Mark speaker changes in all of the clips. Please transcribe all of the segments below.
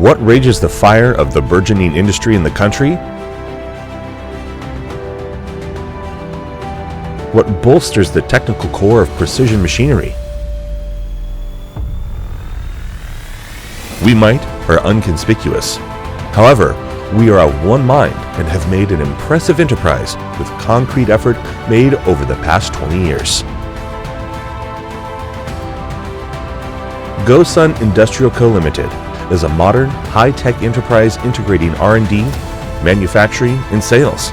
Speaker 1: What rages the fire of the burgeoning industry in the country? What bolsters the technical core of precision machinery? We might are unconspicuous. However, we are of one mind and have made an impressive enterprise with concrete effort made over the past 20 years. GOSUN Industrial Co. Limited is a modern, high-tech enterprise integrating R&D, manufacturing, and sales.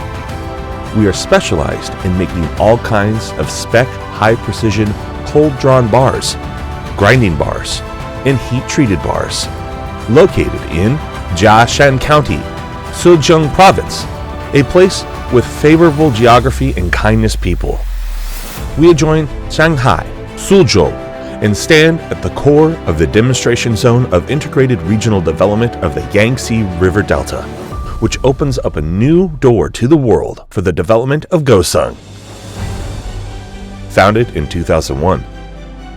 Speaker 1: We are specialized in making all kinds of spec, high-precision, cold-drawn bars, grinding bars, and heat-treated bars. Located in Jiashan County, Zhejiang Province, a place with favorable geography and kindness people. We adjoin Shanghai, Suzhou, and stand at the core of the demonstration zone of integrated regional development of the Yangtze River Delta, which opens up a new door to the world for the development of GOSUN. Founded in 2001,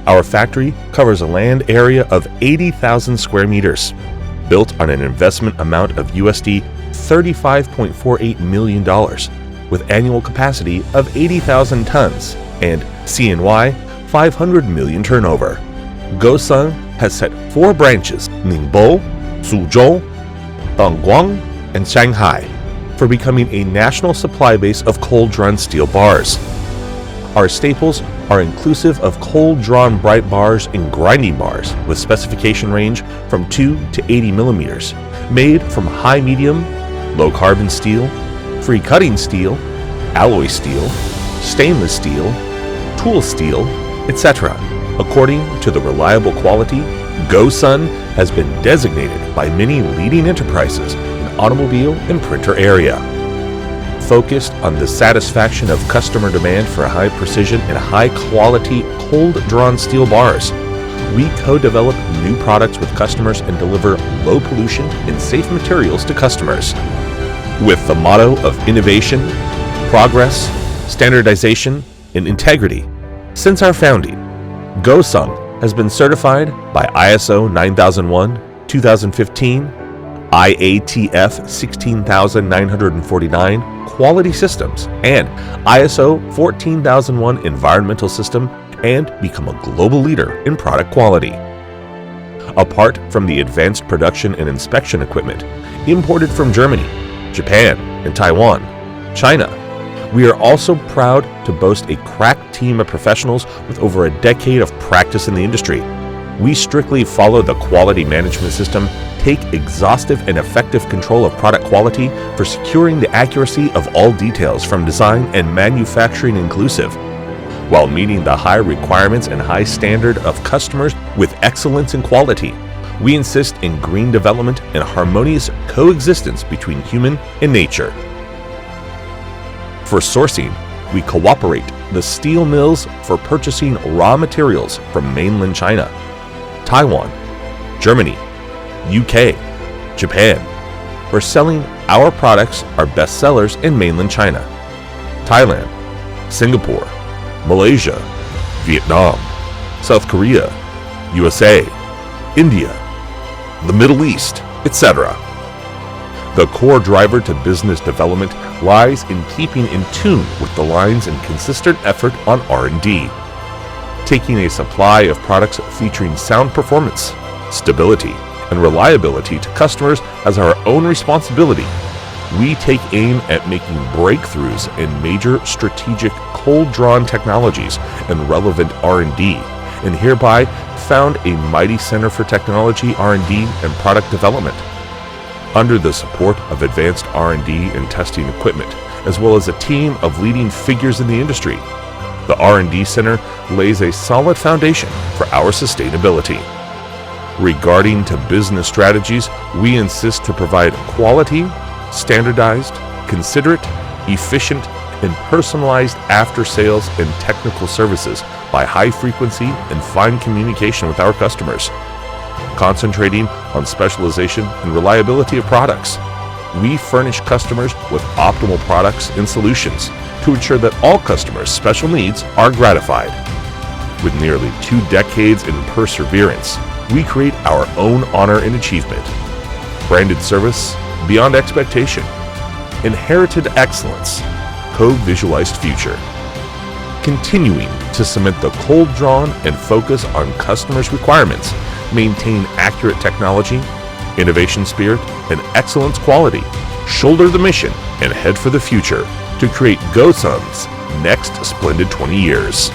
Speaker 1: our factory covers a land area of 80,000 square meters, built on an investment amount of USD $35.48 million, with annual capacity of 80,000 tons and CNY 500 million turnover. GOSUN has set 4 branches: Ningbo, Suzhou, Dongguan, and Shanghai, for becoming a national supply base of cold-drawn steel bars. Our staples are inclusive of cold-drawn bright bars and grinding bars with specification range from 2 to 80 millimeters, made from high-medium, low-carbon steel, free-cutting steel, alloy steel, stainless steel, tool steel, etc. According to the reliable quality, GOSUN has been designated by many leading enterprises in automobile and printer area. Focused on the satisfaction of customer demand for high precision and high quality cold-drawn steel bars, we co-develop new products with customers and deliver low pollution and safe materials to customers. With the motto of innovation, progress, standardization, and integrity, since our founding, GOSUN has been certified by ISO 9001, 2015, IATF 16949 Quality Systems, and ISO 14001 Environmental System, and become a global leader in product quality. Apart from the advanced production and inspection equipment imported from Germany, Japan, and Taiwan, China, we are also proud to boast a crack team of professionals with over a decade of practice in the industry. We strictly follow the quality management system, take exhaustive and effective control of product quality for securing the accuracy of all details from design and manufacturing inclusive, while meeting the high requirements and high standard of customers with excellence in quality. We insist in green development and harmonious coexistence between human and nature. For sourcing, we cooperate the steel mills for purchasing raw materials from mainland China, Taiwan, Germany, UK, Japan, where selling our products are best sellers in mainland China, Thailand, Singapore, Malaysia, Vietnam, South Korea, USA, India, the Middle East, etc. The core driver to business development lies in keeping in tune with the lines and consistent effort on R&D. Taking a supply of products featuring sound performance, stability, and reliability to customers as our own responsibility, we take aim at making breakthroughs in major strategic cold-drawn technologies and relevant R&D, and hereby found a mighty Center for Technology, R&D, and Product Development. Under the support of advanced R&D and testing equipment, as well as a team of leading figures in the industry, the R&D Center lays a solid foundation for our sustainability. Regarding to business strategies, we insist to provide quality, standardized, considerate, efficient, and personalized after-sales and technical services by high frequency and fine communication with our customers. Concentrating on specialization and reliability of products, we furnish customers with optimal products and solutions to ensure that all customers' special needs are gratified. With nearly 2 decades in perseverance, we create our own honor and achievement. Branded service beyond expectation. Inherited excellence. Co-visualized future. Continuing to cement the cold-drawn and focus on customers' requirements, maintain accurate technology, innovation spirit, and excellence quality. Shoulder the mission and head for the future to create GOSUN's next splendid 20 years.